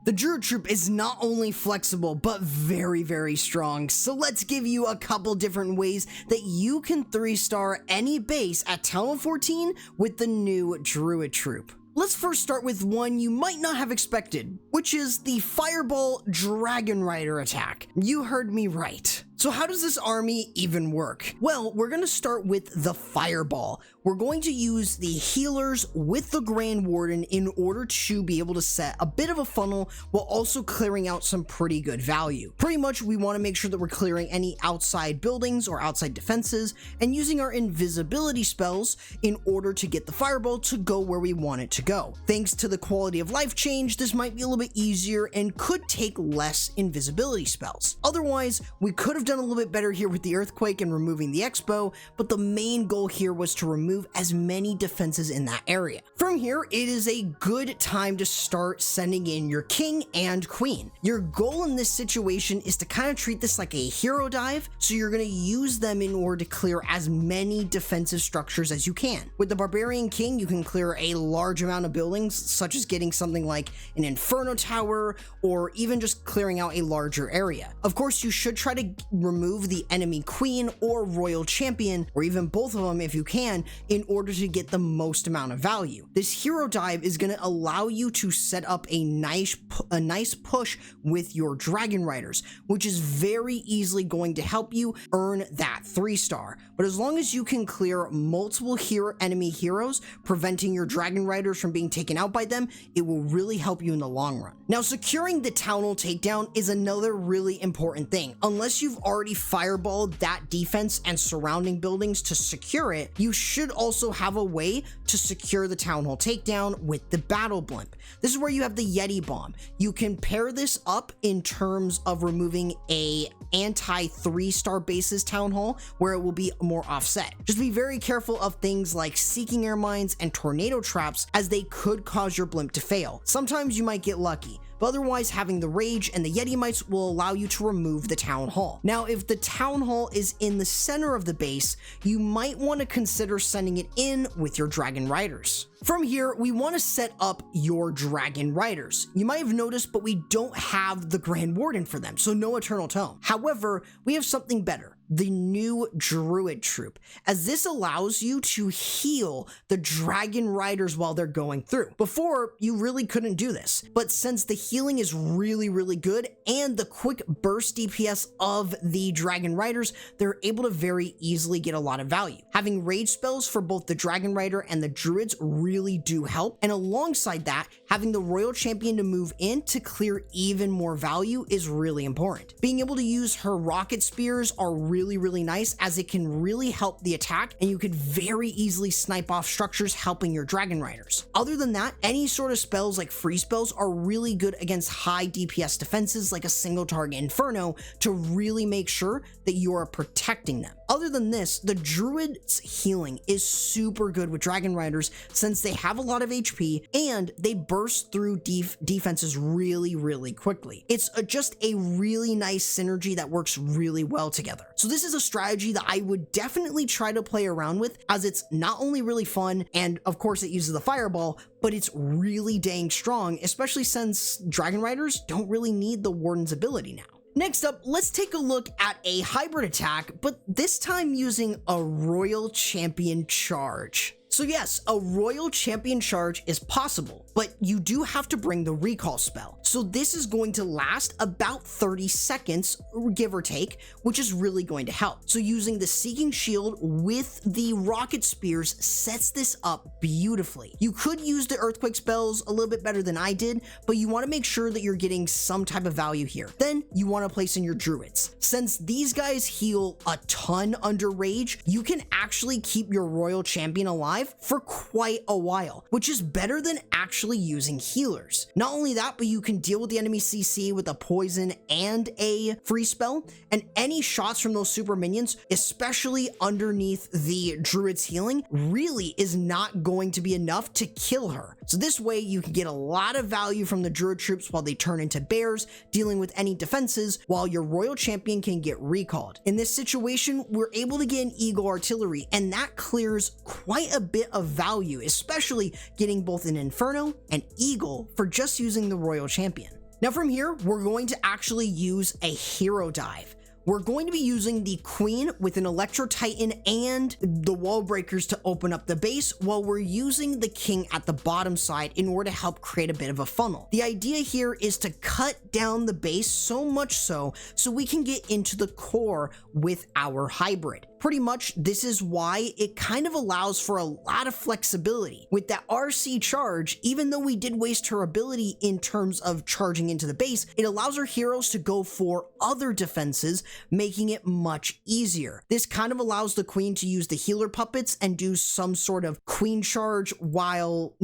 The Druid troop is not only flexible, but very strong. So let's give you a couple different ways that you can 3-star any base at Town 14 with the new Druid troop. Let's first start with one you might not have expected, which is the Fireball Dragon Rider attack. You heard me right. So how does this army even work? Well, we're going to start with the Fireball. We're going to use the healers with the Grand Warden in order to be able to set a bit of a funnel while also clearing out some pretty good value. Pretty much we want to make sure that we're clearing any outside buildings or outside defenses and using our invisibility spells in order to get the Fireball to go where we want it to go. Thanks to the quality of life change, this might be a little bit easier and could take less invisibility spells. Otherwise, we could have done a little bit better here with the Earthquake and removing the Expo, but the main goal here was to remove as many defenses in that area. From here, it is a good time to start sending in your king and queen. Your goal in this situation is to kind of treat this like a hero dive, so you're going to use them in order to clear as many defensive structures as you can. With the Barbarian King, you can clear a large amount of buildings, such as getting something like an Inferno Tower, or even just clearing out a larger area. Of course, you should try to remove the enemy queen or royal champion, or even both of them if you can, in order to get the most amount of value. This hero dive is going to allow you to set up a nice push with your Dragon Riders, which is very easily going to help you earn that 3-star. But as long as you can clear multiple enemy heroes, preventing your Dragon Riders from being taken out by them, it will really help you in the long run. Now, securing the Town Hall takedown is another really important thing. Unless you've already fireballed that defense and surrounding buildings to secure it, you should also have a way to secure the Town Hall takedown with the Battle Blimp. This is where you have the Yeti Bomb. You can pair this up in terms of removing a anti-3-star bases Town Hall where it will be more offset. Just be very careful of things like Seeking Air Mines and Tornado Traps, as they could cause your blimp to fail. Sometimes you might get lucky, but otherwise having the Rage and the Yeti Mites will allow you to remove the Town Hall. Now, if the Town Hall is in the center of the base, you might want to consider sending it in with your Dragon Riders. From here, we want to set up your Dragon Riders. You might have noticed, but we don't have the Grand Warden for them, so no Eternal Tome. However, we have something better. The new Druid troop, as this allows you to heal the Dragon Riders while they're going through. Before, you really couldn't do this, but since the healing is really good and the quick burst DPS of the Dragon Riders, they're able to very easily get a lot of value. Having rage spells for both the Dragon Rider and the Druids really do help, and alongside that, having the Royal Champion to move in to clear even more value is really important. Being able to use her rocket spears are really nice, as it can really help the attack, and you could very easily snipe off structures, helping your Dragon Riders. Other than that, any sort of spells like free spells are really good against high DPS defenses like a single target Inferno, to really make sure that you are protecting them. Other than this, the Druid's healing is super good with Dragon Riders, since they have a lot of HP and they burst through defenses really quickly. It's just a really nice synergy that works really well together. So this is a strategy that I would definitely try to play around with, as it's not only really fun, and of course it uses the Fireball, but it's really dang strong, especially since Dragon Riders don't really need the Warden's ability now. Next up, let's take a look at a hybrid attack, but this time using a Royal Champion charge. So yes, a Royal Champion charge is possible, but you do have to bring the recall spell. So this is going to last about 30 seconds, give or take, which is really going to help. So using the Seeking Shield with the rocket spears sets this up beautifully. You could use the Earthquake spells a little bit better than I did, but you want to make sure that you're getting some type of value here. Then you want to place in your Druids. Since these guys heal a ton under Rage, you can actually keep your Royal Champion alive for quite a while, which is better than actually using healers. Not only that, but you can deal with the enemy CC with a poison and a free spell, and any shots from those super minions, especially underneath the Druid's healing, really is not going to be enough to kill her. So this way you can get a lot of value from the Druid troops while they turn into bears, dealing with any defenses, while your Royal Champion can get recalled. In this situation, we're able to get an Eagle Artillery, and that clears quite a bit of value, especially getting both an Inferno and Eagle for just using the Royal Champion. Now from here, we're going to actually use a hero dive. We're going to be using the Queen with an Electro Titan and the wall breakers to open up the base, while we're using the King at the bottom side in order to help create a bit of a funnel. The idea here is to cut down the base so much so we can get into the core with our hybrid. Pretty much this is why it kind of allows for a lot of flexibility. With that RC charge, even though we did waste her ability in terms of charging into the base, it allows our heroes to go for other defenses, making it much easier. This kind of allows the Queen to use the healer puppets and do some sort of Queen charge while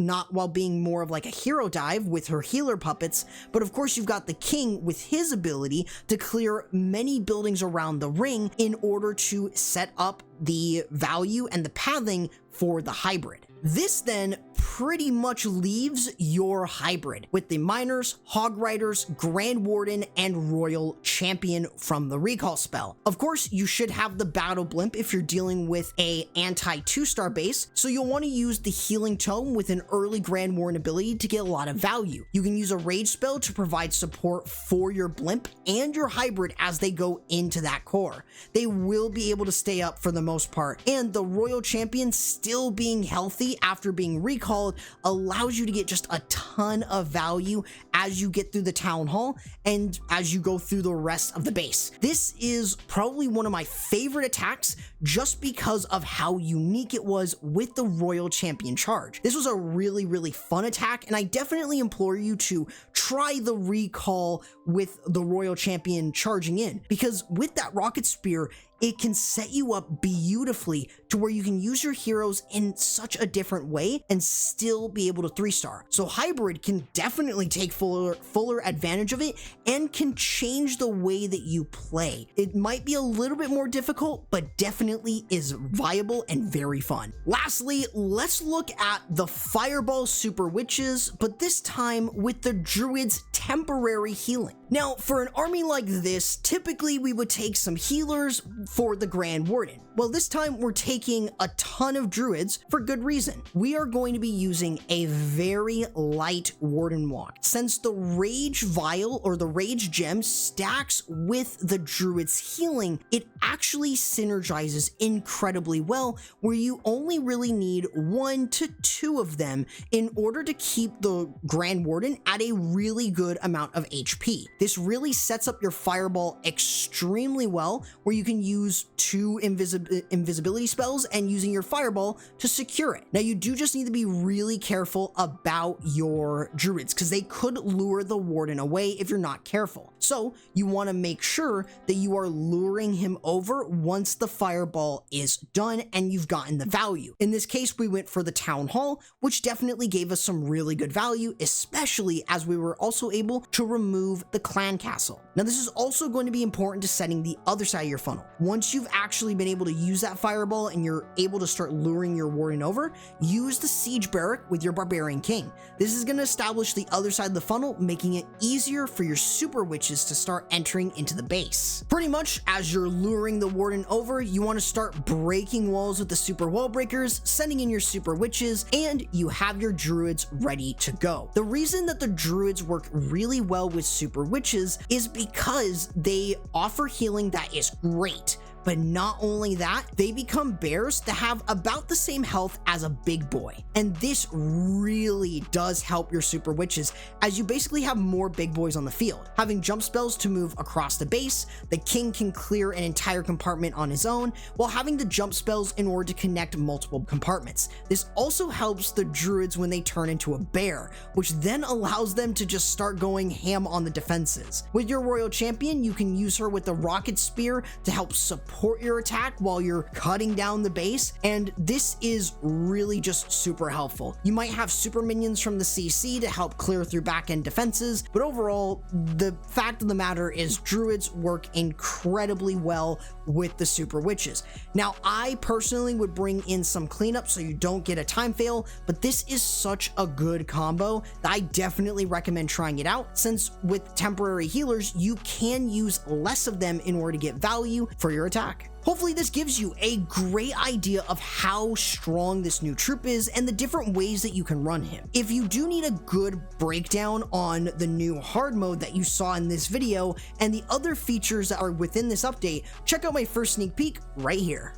being more of like a hero dive with her healer puppets. But of course you've got the King with his ability to clear many buildings around the ring in order to set up the value and the pathing for the hybrid. This then pretty much leaves your hybrid with the Miners, Hog Riders, Grand Warden, and Royal Champion from the recall spell. Of course, you should have the Battle Blimp if you're dealing with a anti 2-star base, so you'll want to use the Healing Tome with an early Grand Warden ability to get a lot of value. You can use a Rage spell to provide support for your Blimp and your hybrid as they go into that core. They will be able to stay up for the most part, and the Royal Champion still being healthy after being recalled allows you to get just a ton of value as you get through the town hall and as you go through the rest of the base. This is probably one of my favorite attacks just because of how unique it was with the Royal Champion charge. This was a really fun attack, and I definitely implore you to try the recall with the Royal Champion charging in, because with that rocket spear, it can set you up beautifully to where you can use your heroes in such a different way and still be able to 3-star. So hybrid can definitely take fuller advantage of it and can change the way that you play. It might be a little bit more difficult, but definitely is viable and very fun. Lastly, let's look at the Fireball Super Witches, but this time with the Druid's temporary healing. Now, for an army like this, typically we would take some healers for the Grand Warden. Well, this time we're taking a ton of Druids for good reason. We are going to be using a very light Warden Walk. Since the Rage Vial or the Rage Gem stacks with the Druid's healing, it actually synergizes incredibly well, where you only really need 1 to 2 of them in order to keep the Grand Warden at a really good amount of HP. This really sets up your Fireball extremely well, where you can use 2 invisibility spells and using your Fireball to secure it. Now, you do just need to be really careful about your Druids, because they could lure the Warden away if you're not careful. So you want to make sure that you are luring him over once the Fireball is done and you've gotten the value. In this case, we went for the Town Hall, which definitely gave us some really good value, especially as we were also able to remove the Clan Castle. Now, this is also going to be important to setting the other side of your funnel. Once you've actually been able to use that Fireball and you're able to start luring your Warden over, use the Siege Barrack with your Barbarian King. This is going to establish the other side of the funnel, making it easier for your Super Witches to start entering into the base. Pretty much as you're luring the Warden over, you want to start breaking walls with the Super Wall Breakers, sending in your Super Witches, and you have your Druids ready to go. The reason that the Druids work really well with Super Witches is because they offer healing that is great. But not only that, they become bears that have about the same health as a big boy. And this really does help your Super Witches, as you basically have more big boys on the field. Having jump spells to move across the base, the King can clear an entire compartment on his own, while having the jump spells in order to connect multiple compartments. This also helps the Druids when they turn into a bear, which then allows them to just start going ham on the defenses. With your Royal Champion, you can use her with the Rocket Spear to help support your attack while you're cutting down the base, and this is really just super helpful. You might have super minions from the CC to help clear through back-end defenses, but overall, the fact of the matter is Druids work incredibly well with the Super Witches. Now, I personally would bring in some cleanup so you don't get a time fail, but this is such a good combo that I definitely recommend trying it out, since with temporary healers, you can use less of them in order to get value for your attack. attack. Hopefully this gives you a great idea of how strong this new troop is and the different ways that you can run him. If you do need a good breakdown on the new hard mode that you saw in this video and the other features that are within this update, check out my first sneak peek right here.